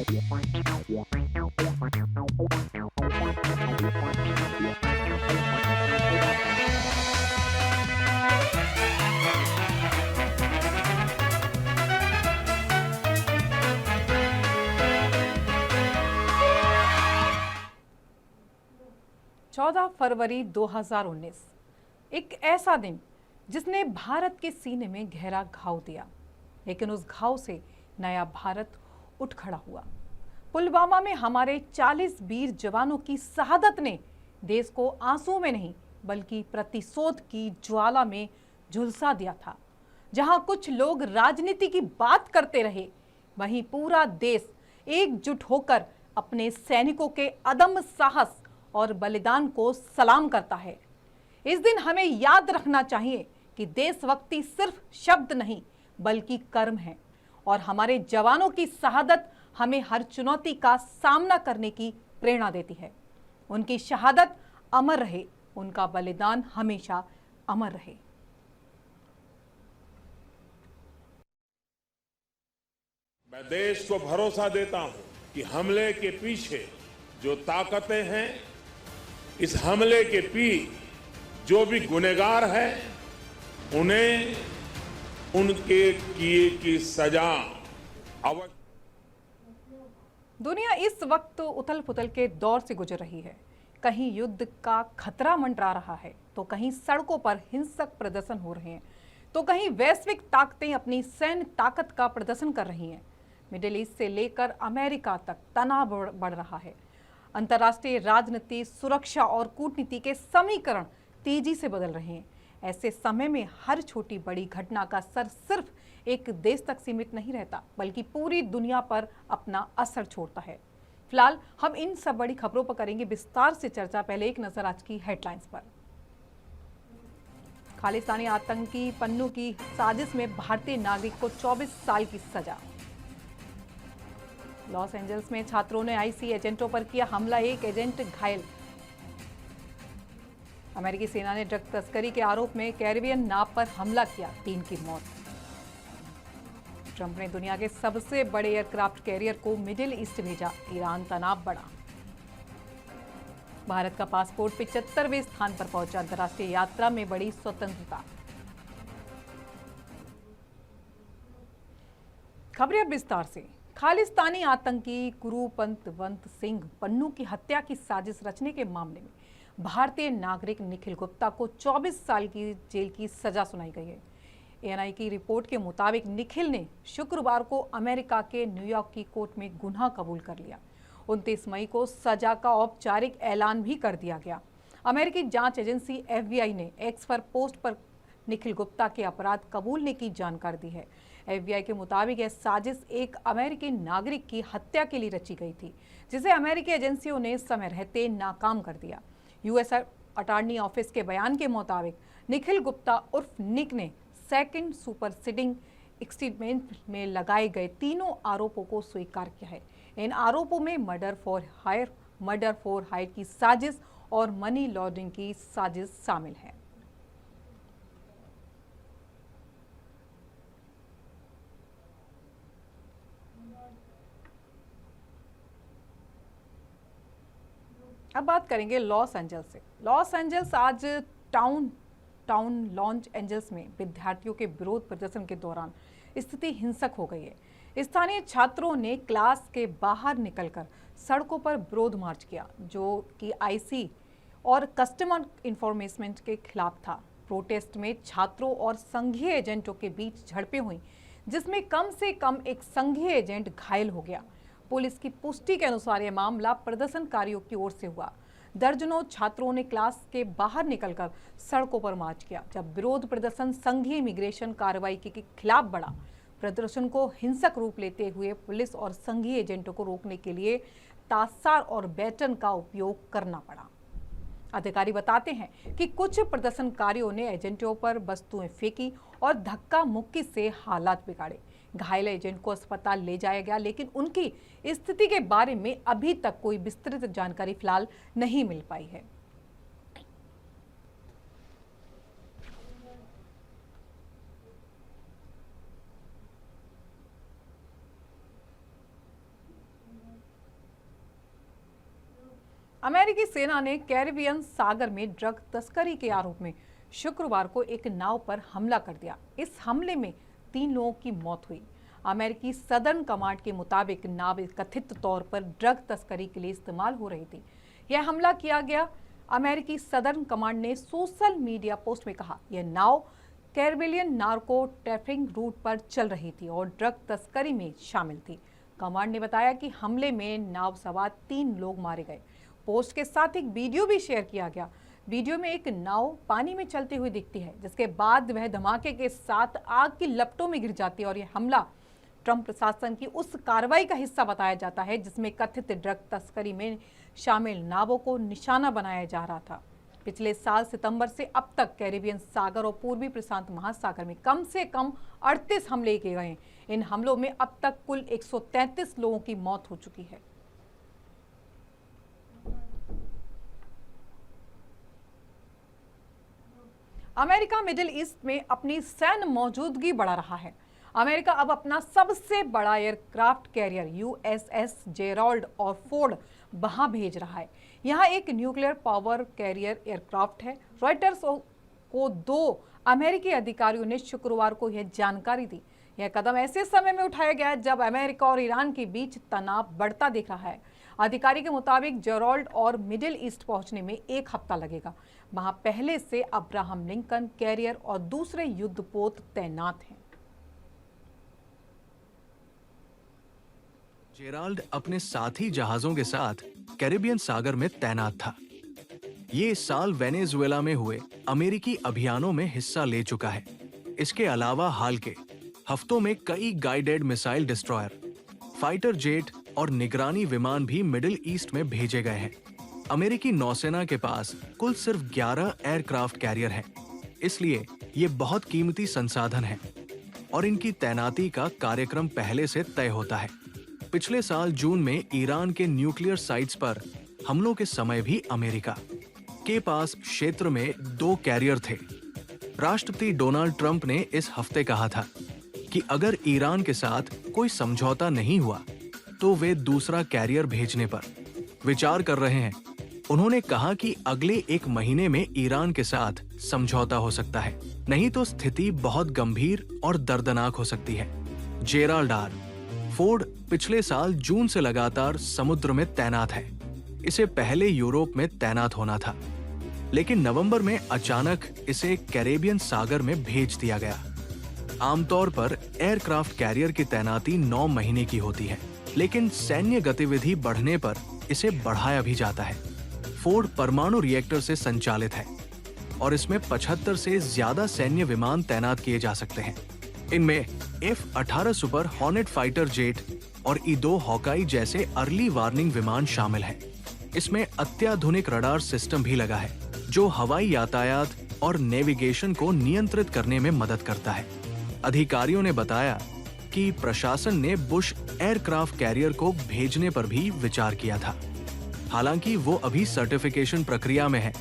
चौदह फरवरी 2019 एक ऐसा दिन जिसने भारत के सीने में गहरा घाव दिया, लेकिन उस घाव से नया भारत उठ खड़ा हुआ। पुलवामा में हमारे 40 वीर जवानों की शहादत ने देश को आंसू में नहीं बल्कि प्रतिशोध की ज्वाला में झुलसा दिया था। जहां कुछ लोग राजनीति की बात करते रहे, वहीं पूरा देश एकजुट होकर अपने सैनिकों के अदम्य साहस और बलिदान को सलाम करता है। इस दिन हमें याद रखना चाहिए कि देशभक्ति सिर्फ शब्द नहीं बल्कि कर्म है, और हमारे जवानों की शहादत हमें हर चुनौती का सामना करने की प्रेरणा देती है। उनकी शहादत अमर रहे, उनका बलिदान हमेशा अमर रहे। मैं देश को भरोसा देता हूं कि हमले के पीछे जो ताकतें हैं, इस हमले के पीछे जो भी गुनहगार हैं, उन्हें उनके किए की सजा अवश्य। दुनिया इस वक्त उथल पुथल के दौर से गुजर रही है। कहीं युद्ध का खतरा मंडरा रहा है, तो कहीं सड़कों पर हिंसक प्रदर्शन हो रहे हैं, तो कहीं वैश्विक ताकतें अपनी सैन्य ताकत का प्रदर्शन कर रही हैं। मिडिल ईस्ट से लेकर अमेरिका तक तनाव बढ़ रहा है। अंतर्राष्ट्रीय राजनीति, सुरक्षा और कूटनीति के समीकरण तेजी से बदल रहे हैं। ऐसे समय में हर छोटी बड़ी घटना का असर सिर्फ एक देश तक सीमित नहीं रहता, बल्कि पूरी दुनिया पर अपना असर छोड़ता है। फिलहाल हम इन सब बड़ी खबरों पर करेंगे विस्तार से चर्चा। पहले एक नजर आज की हेडलाइंस पर। खालिस्तानी आतंकी पन्नू की साजिश में भारतीय नागरिक को 24 साल की सजा। लॉस एंजल्स में छात्रों ने आईसी एजेंटों पर किया हमला, एक एजेंट घायल। अमेरिकी सेना ने ड्रग तस्करी के आरोप में कैरिबियन नाव पर हमला किया, 3 की मौत। ट्रंप ने दुनिया के सबसे बड़े एयरक्राफ्ट कैरियर को मिडिल ईस्ट भेजा, ईरान तनाव बढ़ा। भारत का पासपोर्ट 75वें स्थान पर पहुंचा, अंतर्राष्ट्रीय यात्रा में बड़ी स्वतंत्रता। खबरें अब विस्तार से। खालिस्तानी आतंकी गुरुपंतवंत सिंह पन्नू की हत्या की साजिश रचने के मामले में भारतीय नागरिक निखिल गुप्ता को 24 साल की जेल की सजा सुनाई गई है। एएनआई की रिपोर्ट के मुताबिक निखिल ने शुक्रवार को अमेरिका के न्यूयॉर्क की कोर्ट में गुनाह कबूल कर लिया। 29 मई को सजा का औपचारिक ऐलान भी कर दिया गया। अमेरिकी जांच एजेंसी FBI ने एक्स पर पोस्ट पर निखिल गुप्ता के अपराध कबूलने की जानकारी दी है। FBI के मुताबिक यह साजिश एक अमेरिकी नागरिक की हत्या के लिए रची गई थी, जिसे अमेरिकी एजेंसियों ने समय रहते नाकाम कर दिया। यूएस अटॉर्नी ऑफिस के बयान के मुताबिक निखिल गुप्ता उर्फ निक ने सेकंड सुपरसीडिंग एक्सटीमेंट में लगाए गए तीनों आरोपों को स्वीकार किया है। इन आरोपों में मर्डर फॉर हायर की साजिश और मनी लॉन्ड्रिंग की साजिश शामिल है। अब बात करेंगे लॉस एंजल्स से। लॉस एंजल्स आज टाउन लॉस एंजल्स में विद्यार्थियों के विरोध प्रदर्शन के दौरान स्थिति हिंसक हो गई है। स्थानीय छात्रों ने क्लास के बाहर निकलकर सड़कों पर विरोध मार्च किया, जो कि आईसी और कस्टमर इन्फॉर्मेशन के खिलाफ था। प्रोटेस्ट में छात्रों और संघीय एजेंटों के बीच झड़पें हुई, जिसमें कम से कम एक संघीय एजेंट घायल हो गया। पुलिस की पुष्टि के अनुसार यह मामला प्रदर्शनकारियों की ओर से हुआ। दर्जनों छात्रों ने क्लास के बाहर निकलकर सड़कों पर मार्च किया। जब विरोध प्रदर्शन संघीय इमिग्रेशन कार्रवाई के खिलाफ बढ़ा, प्रदर्शन को हिंसक रूप लेते हुए पुलिस और संघीय एजेंटों को रोकने के लिए तासार और बैटन का उपयोग करना पड़ा। अधिकारी बताते हैं कि कुछ प्रदर्शनकारियों ने एजेंटों पर वस्तुएं फेंकी और धक्का मुक्की से हालात बिगाड़े। घायल एजेंट को अस्पताल ले जाया गया, लेकिन उनकी स्थिति के बारे में अभी तक कोई विस्तृत जानकारी फिलहाल नहीं मिल पाई है। अमेरिकी सेना ने कैरिबियन सागर में ड्रग तस्करी के आरोप में शुक्रवार को एक नाव पर हमला कर दिया। इस हमले में 3 लोगों की मौत हुई। अमेरिकी सदर्न कमांड के मुताबिक नाव कथित तौर पर ड्रग तस्करी के लिए इस्तेमाल हो रही थी। यह हमला किया गया। अमेरिकी सदर्न कमांड ने सोशल मीडिया पोस्ट में कहा, यह नाव कैरिबियन नार्को ट्रैफिकिंग रूट पर चल रही थी और ड्रग तस्करी में शामिल थी। कमांड ने बताया कि हमले में नाव सवार 3 लोग मारे गए। पोस्ट के साथ एक वीडियो भी शेयर किया गया। वीडियो में एक नाव पानी में चलती हुई दिखती है, जिसके बाद वह धमाके के साथ आग की लपटों में गिर जाती है और यह हमला ट्रंप प्रशासन की उस कार्रवाई का हिस्सा बताया जाता है जिसमें कथित ड्रग तस्करी में शामिल नावों को निशाना बनाया जा रहा था। पिछले साल सितंबर से अब तक कैरिबियन सागर और पूर्वी प्रशांत महासागर में कम से कम 38 हमले किए गए। इन हमलों में अब तक कुल 133 लोगों की मौत हो चुकी है। अमेरिका मिडिल ईस्ट में अपनी सैन्य मौजूदगी बढ़ा रहा है। अमेरिका अब अपना सबसे बड़ा एयरक्राफ्ट कैरियर यूएसएस जेराल्ड और फोर्ड वहां भेज रहा है। यहां एक न्यूक्लियर पावर कैरियर एयरक्राफ्ट है। रॉयटर्स को 2 अमेरिकी अधिकारियों ने शुक्रवार को यह जानकारी दी। यह कदम ऐसे समय में उठाया गया है जब अमेरिका और ईरान के बीच तनाव बढ़ता दिख रहा है। अधिकारी के मुताबिक जेराल्ड और मिडिल ईस्ट पहुंचने में 1 हफ्ता लगेगा। वहां पहले से अब्राहम लिंकन कैरियर और दूसरे युद्धपोत तैनात हैं। जेराल्ड अपने साथी जहाजों के साथ कैरिबियन सागर में तैनात था। ये इस साल वेनेजुएला में हुए अमेरिकी अभियानों में हिस्सा ले चुका है। इसके अलावा हाल के हफ्तों में कई guided missile destroyer, fighter jet और निगरानी विमान भी मिडिल ईस्ट में भेजे गए हैं। अमेरिकी नौसेना के पास कुल सिर्फ 11 एयरक्राफ्ट कैरियर हैं, इसलिए ये बहुत कीमती संसाधन है और इनकी तैनाती का कार्यक्रम पहले से तय होता है। पिछले साल जून में ईरान के न्यूक्लियर साइट्स पर हमलों के समय भी अमेरिका के पास क्षेत्र में 2 कैरियर थे। राष्ट्रपति डोनाल्ड ट्रंप ने इस हफ्ते कहा था कि अगर ईरान के साथ कोई समझौता नहीं हुआ तो वे दूसरा कैरियर भेजने पर विचार कर रहे हैं। उन्होंने कहा कि अगले 1 महीने में ईरान के साथ समझौता हो सकता है, नहीं तो स्थिति बहुत गंभीर और दर्दनाक हो सकती है। जेराल्ड आर फोर्ड पिछले साल जून से लगातार समुद्र में तैनात है। इसे पहले यूरोप में तैनात होना था, लेकिन नवंबर में अचानक इसे कैरेबियन सागर में भेज दिया गया। आमतौर पर एयरक्राफ्ट कैरियर की तैनाती 9 महीने की होती है, लेकिन सैन्य गतिविधि बढ़ने पर इसे बढ़ाया भी जाता है। फोर्ड परमाणु रिएक्टर से संचालित है और इसमें 75 से ज्यादा सैन्य विमान तैनात किए जा सकते हैं। इनमें F-18 super hornet fighter jet और E-2 हॉकाई जैसे अर्ली वार्निंग विमान शामिल हैं। इसमें अत्याधुनिक रडार सिस्टम भी लगा है, जो हवाई यातायात और नेविगेशन को नियंत्रित करने में मदद करता है। अधिकारियों ने बताया कि प्रशासन ने बुश एयरक्राफ्ट कैरियर को भेजने पर भी विचार किया था। हालांकि वो अभी सर्टिफिकेशन प्रक्रिया में है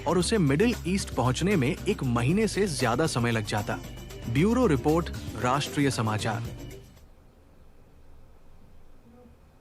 और उसे मिडिल ईस्ट पहुंचने में 1 महीने से ज्यादा समय लग जाता। ब्यूरो रिपोर्ट, राष्ट्रीय समाचार।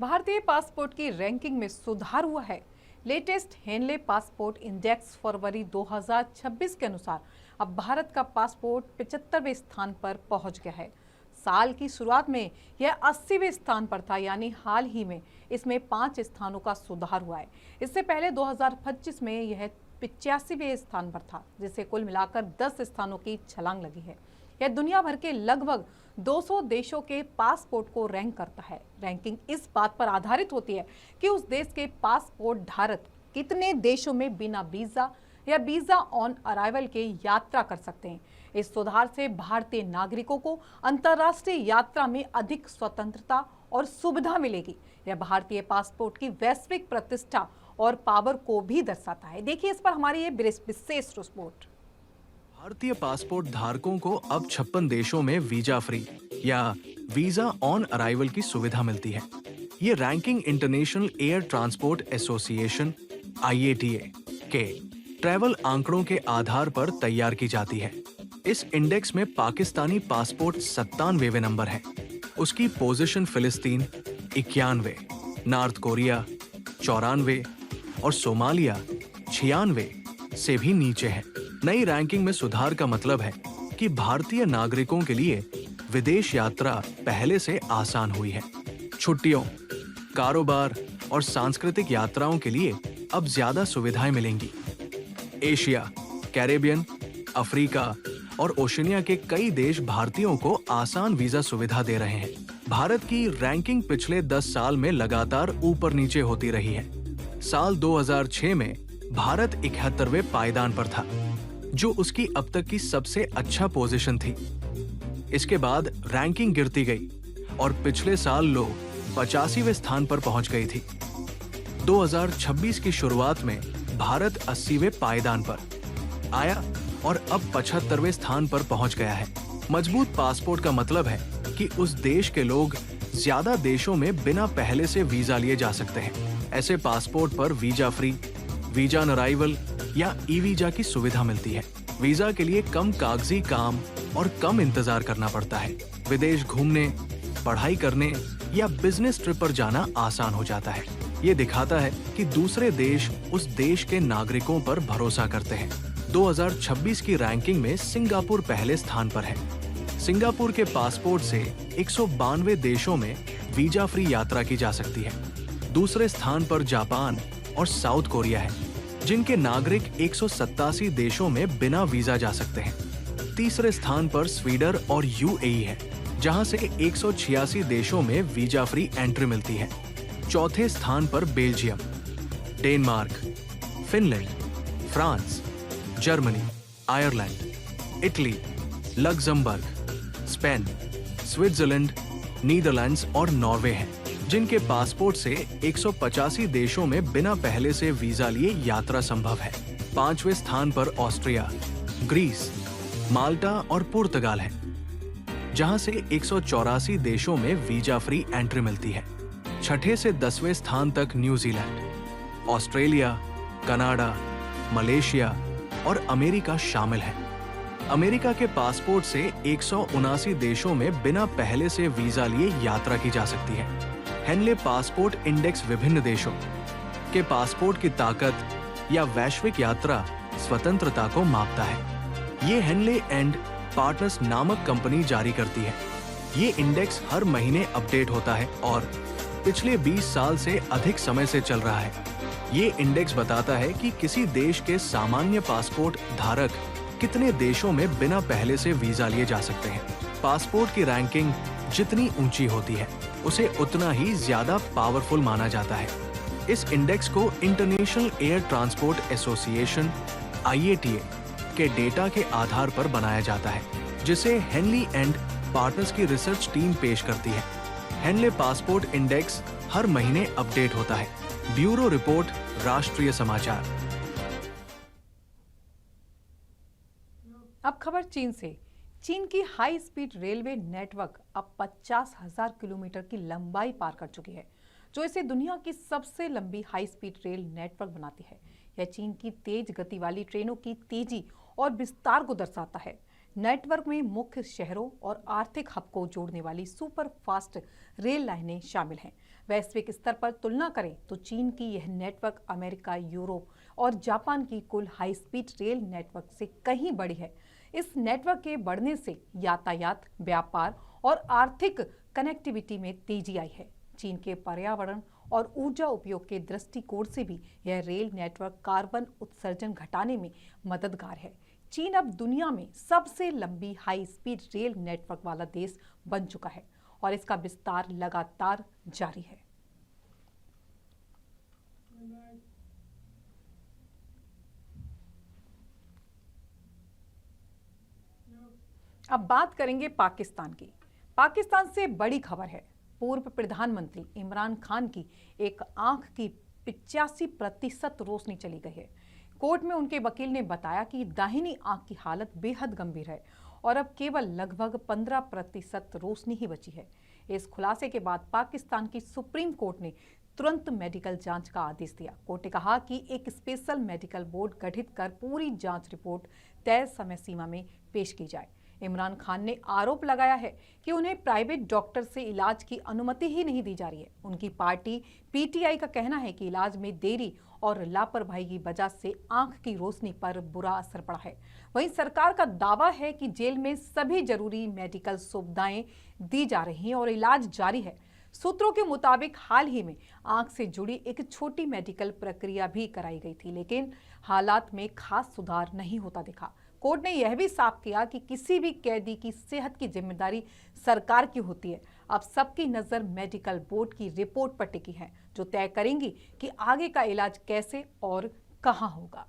भारतीय पासपोर्ट की रैंकिंग में सुधार हुआ है। लेटेस्ट हेनले पासपोर्ट इंडेक्स फरवरी 2026 के अनुसार अब भारत का पासपोर्ट 75वें स्थान पर पहुंच गया है। साल की शुरुआत में यह 80वें स्थान पर था, यानी हाल ही में इसमें 5 स्थानों का सुधार हुआ है। इससे पहले 2025 में यह 85वें स्थान पर था, जिसे कुल मिलाकर 10 स्थानों की छलांग लगी है। यह दुनिया भर के लगभग 200 देशों के पासपोर्ट को रैंक करता है। रैंकिंग इस बात पर आधारित होती है कि उस देश के पासपोर्ट धारक कितने देशों में बिना वीजा या वीजा ऑन अराइवल के यात्रा कर सकते हैं। इस सुधार से भारतीय नागरिकों को अंतर्राष्ट्रीय यात्रा में अधिक स्वतंत्रता और सुविधा मिलेगी। यह भारतीय पासपोर्ट की वैश्विक प्रतिष्ठा और पावर को भी दर्शाता है। देखिए इस पर हमारी ये विशेष रिपोर्ट। भारतीय पासपोर्ट धारकों को अब 56 देशों में वीजा फ्री या वीजा ऑन अराइवल की सुविधा मिलती है। ये ranking international air transport association IATA के ट्रैवल आंकड़ों के आधार पर तैयार की जाती है। इस इंडेक्स में पाकिस्तानी पासपोर्ट 97वें नंबर है। उसकी पोजीशन फिलिस्तीन 91, नॉर्थ कोरिया 94, और सोमालिया 96 से भी नीचे है। नई रैंकिंग में सुधार का मतलब है कि भारतीय नागरिकों के लिए विदेश यात्रा पहले से आसान हुई है। छुट्टियों, कारोबार और सांस्कृतिक यात्राओं के लिए अब ज्यादा सुविधाएं मिलेंगी। एशिया, कैरेबियन, अफ्रीका और ओशिनिया के कई देश भारतीयों को आसान वीजा सुविधा दे रहे हैं। भारत की रैंकिंग पिछले 10 साल में लगातार ऊपर नीचे होती रही है। साल 2006 में भारत 71वें पायदान पर था, जो उसकी अब तक की सबसे अच्छा पोजीशन थी। इसके बाद रैंकिंग गिरती गई और पिछले साल लो 85वें स्थान पर पहुंच गई थी। 2026 की शुरुआत में भारत 80वें पायदान पर आया और अब 75वें स्थान पर पहुंच गया है। मजबूत पासपोर्ट का मतलब है कि उस देश के लोग ज्यादा देशों में बिना पहले से वीजा लिए जा सकते हैं। ऐसे पासपोर्ट पर visa free, visa on arrival या ई वीजा की सुविधा मिलती है। वीजा के लिए कम कागजी काम और कम इंतजार करना पड़ता है। विदेश घूमने, पढ़ाई करने या बिजनेस ट्रिप पर जाना आसान हो जाता है। ये दिखाता है कि दूसरे देश उस देश के नागरिकों पर भरोसा करते हैं। 2026 की रैंकिंग में सिंगापुर पहले स्थान पर है। सिंगापुर के पासपोर्ट से 192 देशों में वीजा फ्री यात्रा की जा सकती है। दूसरे स्थान पर जापान और साउथ कोरिया है, जिनके नागरिक 187 देशों में बिना वीजा जा सकते हैं। तीसरे स्थान पर स्वीडन और यूएई है, जहां से 186 देशों में वीजा फ्री एंट्री मिलती है। चौथे स्थान पर Belgium, Denmark, Finland, France, Germany, Ireland, Italy, Luxembourg, Spain, Switzerland, Netherlands और नॉर्वे हैं, जिनके पासपोर्ट से 185 देशों में बिना पहले से वीजा लिए यात्रा संभव है। पांचवें स्थान पर ऑस्ट्रिया, ग्रीस, माल्टा और पुर्तगाल है, जहां से 184 देशों में वीजा फ्री एंट्री मिलती है। छठे से 10वें स्थान तक न्यूजीलैंड, ऑस्ट्रेलिया, कनाडा, मलेशिया और अमेरिका शामिल है। अमेरिका के पासपोर्ट से 179 देशों में बिना पहले से वीजा लिए यात्रा की जा सकती है। हेनले पासपोर्ट इंडेक्स विभिन्न देशों के पासपोर्ट की ताकत या वैश्विक यात्रा स्वतंत्रता को मापता है। ये हेनले एंड पार्टनर्स नामक कंपनी जारी करती है। ये इंडेक्स हर महीने अपडेट होता है और पिछले 20 साल से अधिक समय से चल रहा है। ये इंडेक्स बताता है कि किसी देश के सामान्य पासपोर्ट धारक कितने देशों में बिना पहले से वीजा लिए जा सकते हैं। पासपोर्ट की रैंकिंग जितनी ऊंची होती है, उसे उतना ही ज्यादा पावरफुल माना जाता है। इस इंडेक्स को international air transport association (IATA) के डेटा के आधार पर बनाया जाता है, जिसे हेनली एंड पार्टनर्स की रिसर्च टीम पेश करती है। हेनले पासपोर्ट इंडेक्स हर महीने अपडेट होता है। ब्यूरो रिपोर्ट, राष्ट्रीय समाचार। अब खबर चीन से। चीन की हाई स्पीड रेलवे नेटवर्क अब 50,000 किलोमीटर की लंबाई पार कर चुकी है, जो इसे दुनिया की सबसे लंबी हाई स्पीड रेल नेटवर्क बनाती है। यह चीन की तेज गति वाली ट्रेनों की तेजी और विस्तार को दर्शाता है। नेटवर्क में मुख्य शहरों और आर्थिक हब को जोड़ने वाली सुपर फास्ट रेल लाइनें शामिल हैं। वैश्विक स्तर पर तुलना करें तो चीन की यह नेटवर्क अमेरिका, यूरोप और जापान की कुल हाई स्पीड रेल नेटवर्क से कहीं बड़ी है। इस नेटवर्क के बढ़ने से यातायात, व्यापार और आर्थिक कनेक्टिविटी में तेजी आई है। चीन के पर्यावरण और ऊर्जा उपयोग के दृष्टिकोण से भी यह रेल नेटवर्क कार्बन उत्सर्जन घटाने में मददगार है। चीन अब दुनिया में सबसे लंबी हाई स्पीड रेल नेटवर्क वाला देश बन चुका है और इसका विस्तार लगातार जारी है। अब बात करेंगे पाकिस्तान की। पाकिस्तान से बड़ी खबर है। पूर्व प्रधानमंत्री इमरान खान की एक आंख की 85% रोशनी चली गई है। कोर्ट में उनके वकील ने बताया कि दाहिनी आंख की हालत बेहद गंभीर है और अब केवल लगभग 15% रोशनी ही बची है। इस खुलासे के बाद पाकिस्तान की सुप्रीम कोर्ट ने तुरंत मेडिकल जांच का आदेश दिया। कोर्ट ने कहा कि एक स्पेशल मेडिकल बोर्ड गठित कर पूरी जांच रिपोर्ट तय समय सीमा में पेश की जाए। इमरान खान ने आरोप लगाया है कि उन्हें प्राइवेट डॉक्टर से इलाज की अनुमति ही नहीं दी जा रही है। उनकी पार्टी PTI का कहना है कि इलाज में देरी और लापरवाही की वजह से आंख की रोशनी पर बुरा असर पड़ा है। वहीं सरकार का दावा है कि जेल में सभी जरूरी मेडिकल सुविधाएं दी जा रही हैं और इलाज जारी है। सूत्रों के मुताबिक हाल ही में आंख से जुड़ी एक छोटी मेडिकल प्रक्रिया भी कराई गई थी, लेकिन हालात में खास सुधार नहीं होता दिखा। कोर्ट ने यह भी साफ किया कि किसी भी कैदी की सेहत की जिम्मेदारी सरकार की होती है। अब सबकी नजर मेडिकल बोर्ड की रिपोर्ट पर टिकी है, जो तय करेंगी कि आगे का इलाज कैसे और कहां होगा।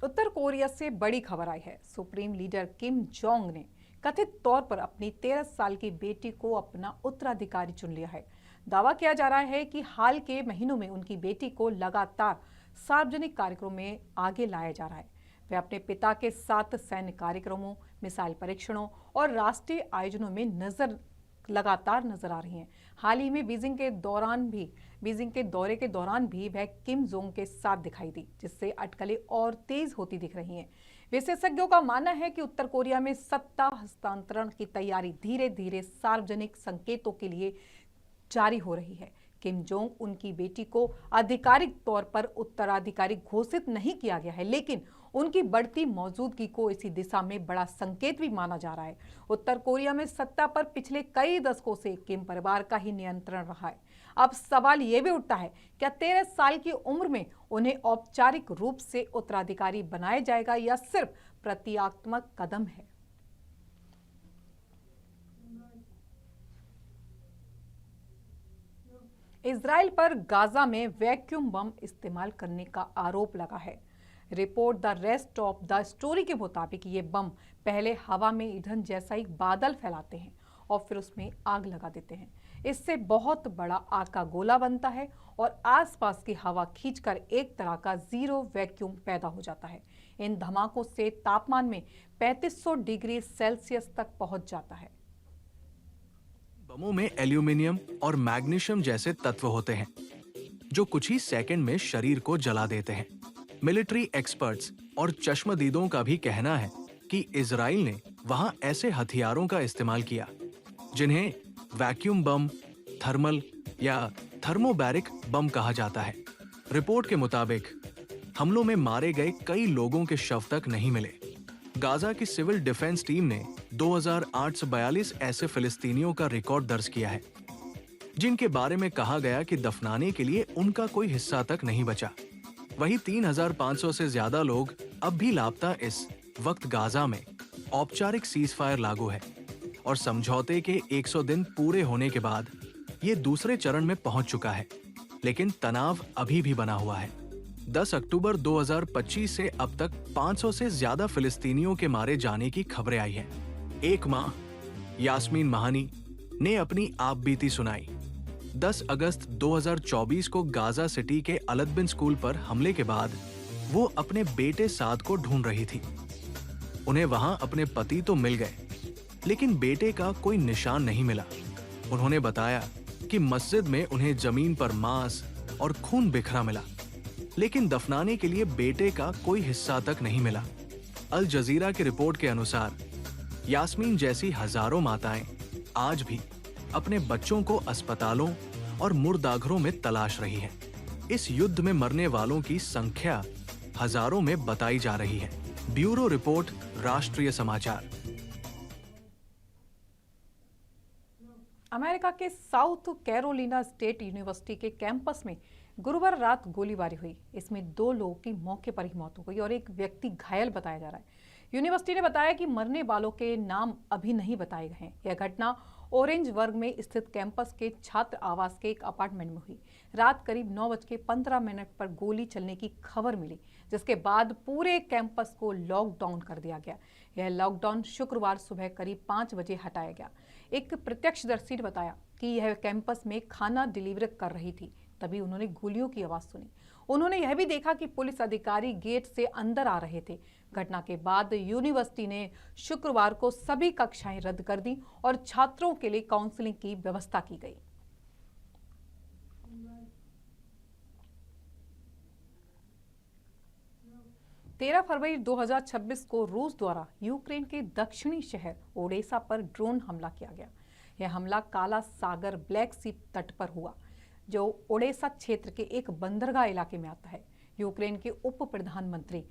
उत्तर कोरिया से बड़ी खबर आई है। सुप्रीम लीडर किम जोंग ने कथित तौर पर अपनी 13 साल की बेटी को अपना उत्तराधिकारी चुन लिया है। दावा किया जा रहा है कि हाल के महीनों में उनकी बेटी को लगातार सार्वजनिक कार्यक्रमों में आगे लाया जा रहा है। वे अपने पिता के साथ सैन्य कार्यक्रमों, मिसाइल परीक्षणों और राष्ट्रीय आयोजनों में लगातार नजर आ रही हैं। हाल ही में बीजिंग के दौरे के दौरान भी वह किम जोंग के साथ दिखाई दी, जिससे अटकलें और तेज होती दिख रही हैं। विशेषज्ञों का मानना है कि उत्तर कोरिया में सत्ता हस्तांतरण की तैयारी धीरे धीरे सार्वजनिक संकेतों के लिए जारी हो रही है। किम जोंग उनकी बेटी को आधिकारिक तौर पर उत्तराधिकारी घोषित नहीं किया गया है, लेकिन उनकी बढ़ती मौजूदगी को इसी दिशा में बड़ा संकेत भी माना जा रहा है। उत्तर कोरिया में सत्ता पर पिछले कई दशकों से किम परिवार का ही नियंत्रण रहा है। अब सवाल यह भी उठता है, क्या 13 साल की उम्र में उन्हें औपचारिक रूप से उत्तराधिकारी बनाया जाएगा या सिर्फ प्रतीकात्मक कदम है। इजराइल पर गाजा में वैक्यूम बम इस्तेमाल करने का आरोप लगा है। Report the rest of the story के मुताबिक ये बम पहले हवा में ईंधन जैसा एक बादल फैलाते हैं और फिर उसमें आग लगा देते हैं। इससे बहुत बड़ा आग का गोला बनता है और आसपास की हवा खींचकर एक तरह का जीरो वैक्यूम पैदा हो जाता है। इन धमाकों से तापमान में 3500 डिग्री सेल्सियस तक पहुंच जाता है। बमों में एल्यूमिनियम और मैग्नीशियम जैसे तत्व होते हैं, जो कुछ ही सेकंड में शरीर को जला देते हैं। मिलिट्री एक्सपर्ट्स और चश्मदीदों का भी कहना है कि इजराइल ने वहां ऐसे हथियारों का इस्तेमाल किया जिन्हें वैक्यूम बम, थर्मल या थर्मोबैरिक बम कहा जाता है। रिपोर्ट के मुताबिक हमलों में मारे गए कई लोगों के शव तक नहीं मिले। गाजा की सिविल डिफेंस टीम ने 2842 ऐसे फिलिस्तीनियों का रिकॉर्ड दर्ज किया है, जिनके बारे में कहा गया कि दफनाने के लिए उनका कोई हिस्सा तक नहीं बचा। वहीं 3500 से ज्यादा लोग अब भी लापता। इस वक्त गाजा में औपचारिक सीज फायर लागू है और समझौते के 100 दिन पूरे होने के बाद ये दूसरे चरण में पहुंच चुका है, लेकिन तनाव अभी भी बना हुआ है। 10 अक्टूबर 2025 से अब तक 500 से ज्यादा फिलिस्तीनियों के मारे जाने की खबरें आई हैं। एक मां यास्मीन महानी ने अपनी आपबीती सुनाई। 10 अगस्त 2024 को गाजा सिटी के अलदबिन स्कूल पर हमले के बाद वो अपने बेटे साद को ढूंढ रही थी। उन्हें वहां अपने पति तो मिल गए, लेकिन बेटे का कोई निशान नहीं मिला। उन्होंने बताया कि मस्जिद में उन्हें जमीन पर मांस और खून बिखरा मिला, लेकिन दफनाने के लिए बेटे का कोई हिस्सा तक नहीं मिला। अल जजीरा की रिपोर्ट के अनुसार यास्मीन जैसी हजारों माताएं आज भी अपने बच्चों को अस्पतालों और मुर्दाघरों में तलाश रही हैं। इस युद्ध में मरने वालों की संख्या हजारों में बताई जा रही है। ब्यूरो रिपोर्ट, राष्ट्रीय समाचार। अमेरिका के साउथ कैरोलिना स्टेट यूनिवर्सिटी के कैंपस में गुरुवार रात गोलीबारी हुई। इसमें 2 लोगों की मौके पर ही मौत हो गई और एक व्यक्ति घायल बताया जा रहा है। यूनिवर्सिटी ने बताया कि मरने वालों के नाम अभी नहीं बताए गए हैं। यह घटना ऑरेंज वर्ग में स्थित कैंपस के छात्र आवास के एक अपार्टमेंट में हुई। रात करीब 9:15 पर गोली चलने की खबर मिली, जिसके बाद पूरे कैंपस को लॉकडाउन कर दिया गया। यह लॉकडाउन शुक्रवार सुबह करीब 5 बजे हटाया गया। एक प्रत्यक्षदर्शी ने बताया कि यह कैंपस में खाना डिलीवर कर रही थी, तभी उन्होंने गोलियों की आवाज सुनी। उन्होंने यह भी देखा कि पुलिस अधिकारी गेट से अंदर आ रहे थे। घटना के बाद यूनिवर्सिटी ने शुक्रवार को सभी कक्षाएं रद्द कर दी और छात्रों के लिए काउंसलिंग की व्यवस्था की गई। तेरह फरवरी 2026 को रूस द्वारा यूक्रेन के दक्षिणी शहर ओडेसा पर ड्रोन हमला किया गया। यह हमला काला सागर ब्लैक सी तट पर हुआ, जो ओडेसा क्षेत्र के एक बंदरगाह इलाके में आता है। यूक्रेन के उप प्रधानमंत्री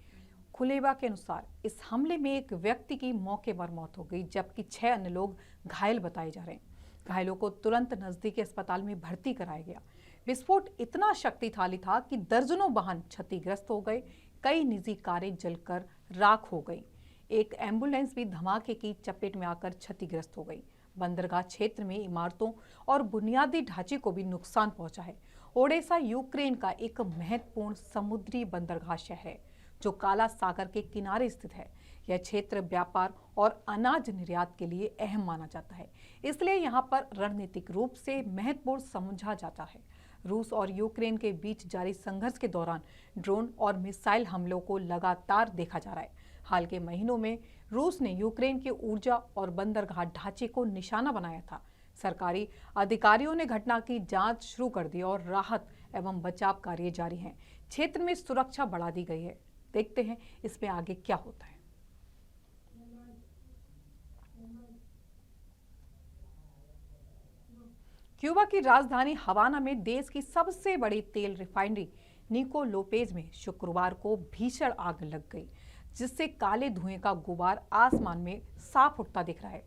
खुलेबा के अनुसार इस हमले में एक व्यक्ति की मौके पर मौत हो गई, जबकि 6 अन्य लोग घायल बताए जा रहे हैं। घायलों को तुरंत नजदीकी अस्पताल में भर्ती कराया गया। विस्फोट इतना शक्तिशाली था कि दर्जनों वाहन क्षतिग्रस्त हो गए, कई निजी कारें जलकर राख हो गई, एक एम्बुलेंस भी धमाके की चपेट में आकर क्षतिग्रस्त हो गई। बंदरगाह क्षेत्र में इमारतों और बुनियादी ढांचे को भी नुकसान पहुंचा है। ओडेसा यूक्रेन का एक महत्वपूर्ण समुद्री बंदरगाह शहर है, जो काला सागर के किनारे स्थित है। यह क्षेत्र व्यापार और अनाज निर्यात के लिए अहम माना जाता है, इसलिए यहाँ पर रणनीतिक रूप से महत्वपूर्ण समझा जाता है। रूस और यूक्रेन के बीच जारी संघर्ष के दौरान ड्रोन और मिसाइल हमलों को लगातार देखा जा रहा है। हाल के महीनों में रूस ने यूक्रेन के ऊर्जा और बंदरगाह ढांचे को निशाना बनाया था। सरकारी अधिकारियों ने घटना की जांच शुरू कर दी और राहत एवं बचाव कार्य जारी हैं। क्षेत्र में सुरक्षा बढ़ा दी गई है। देखते हैं इसमें आगे क्या होता है। क्यूबा की राजधानी हवाना में देश की सबसे बड़ी तेल रिफाइनरी निको लोपेज में शुक्रवार को भीषण आग लग गई, जिससे काले धुएं का गुबार आसमान में साफ उठता दिख रहा है।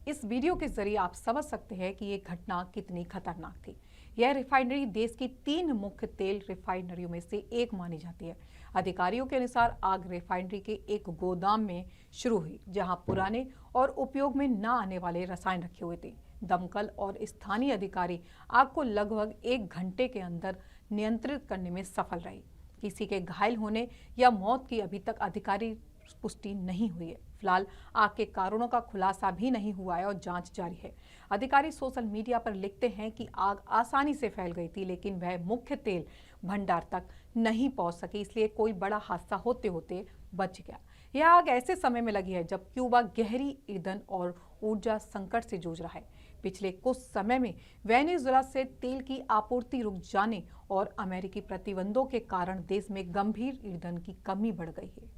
इस वीडियो के जरिए आप समझ सकते हैं कि यह घटना कितनी खतरनाक थी। यह रिफाइनरी देश की 3 मुख्य तेल रिफाइनरियों में से एक मानी जाती है। अधिकारियों के अनुसार आग रिफाइनरी के एक गोदाम में शुरू हुई, जहां पुराने और उपयोग में न आने वाले रसायन रखे हुए थे। दमकल और स्थानीय अधिकारी आग को लगभग 1 घंटे के अंदर नियंत्रित करने में सफल रहे। किसी के घायल होने या मौत की अभी तक आधिकारिक पुष्टि नहीं हुई है। फिलहाल आग के कारणों का खुलासा भी नहीं हुआ है और जांच जारी है। अधिकारी सोशल मीडिया पर लिखते हैं कि आग आसानी से फैल गई थी, लेकिन वह मुख्य तेल भंडार तक नहीं पहुंच सकी, इसलिए कोई बड़ा हादसा होते होते बच गया। यह आग ऐसे समय में लगी है जब क्यूबा गहरी ईंधन और ऊर्जा संकट से जूझ रहा है। पिछले कुछ समय में वेनेजुएला से तेल की आपूर्ति रुक जाने और अमेरिकी प्रतिबंधों के कारण देश में गंभीर ईंधन की कमी बढ़ गई है।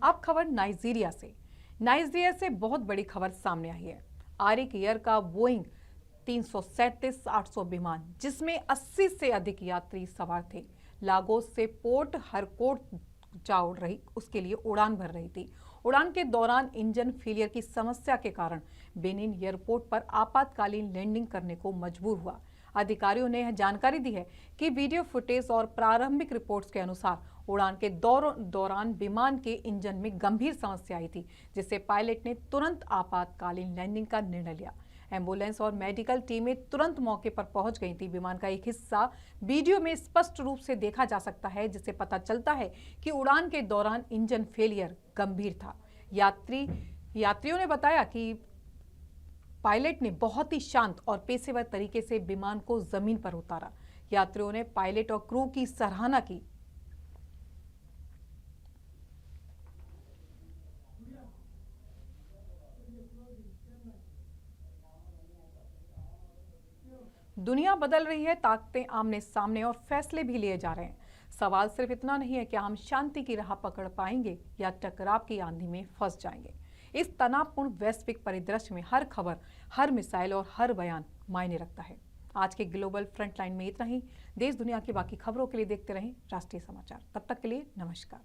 अब खबर नाइजीरिया से। नाइजीरिया से बहुत बड़ी खबर सामने आई है। आरिक एयर का बोइंग 337-800 विमान, जिसमें 80 से अधिक यात्री सवार थे, लागोस से पोर्ट हरकोट जा उड़ रही उसके लिए उड़ान भर रही थी। उड़ान के दौरान इंजन फेलियर की समस्या के कारण बेनिन एयरपोर्ट पर आपातकालीन लैंडिंग करने को मजबूर हुआ। अधिकारियों ने यह जानकारी दी है कि वीडियो फुटेज और प्रारंभिक रिपोर्ट्स के अनुसार उड़ान के दौरान विमान के इंजन में गंभीर समस्या आई थी, जिससे पायलट ने तुरंत आपातकालीन लैंडिंग का निर्णय लिया। एम्बुलेंस और मेडिकल टीमें तुरंत मौके पर पहुंच गई थी। विमान का एक हिस्सा वीडियो में स्पष्ट रूप से देखा जा सकता है, जिससे पता चलता है कि उड़ान के दौरान इंजन फेलियर गंभीर था। यात्रियों ने बताया कि पायलट ने बहुत ही शांत और पेशेवर तरीके से विमान को जमीन पर उतारा। यात्रियों ने पायलट और क्रू की सराहना की। दुनिया बदल रही है, ताकतें आमने सामने और फैसले भी लिए जा रहे हैं। सवाल सिर्फ इतना नहीं है कि हम शांति की राह पकड़ पाएंगे या टकराव की आंधी में फंस जाएंगे। इस तनावपूर्ण वैश्विक परिदृश्य में हर खबर, हर मिसाइल और हर बयान मायने रखता है। आज के ग्लोबल फ्रंटलाइन में इतना ही। देश दुनिया की बाकी खबरों के लिए देखते रहें राष्ट्रीय समाचार। तब तक के लिए नमस्कार।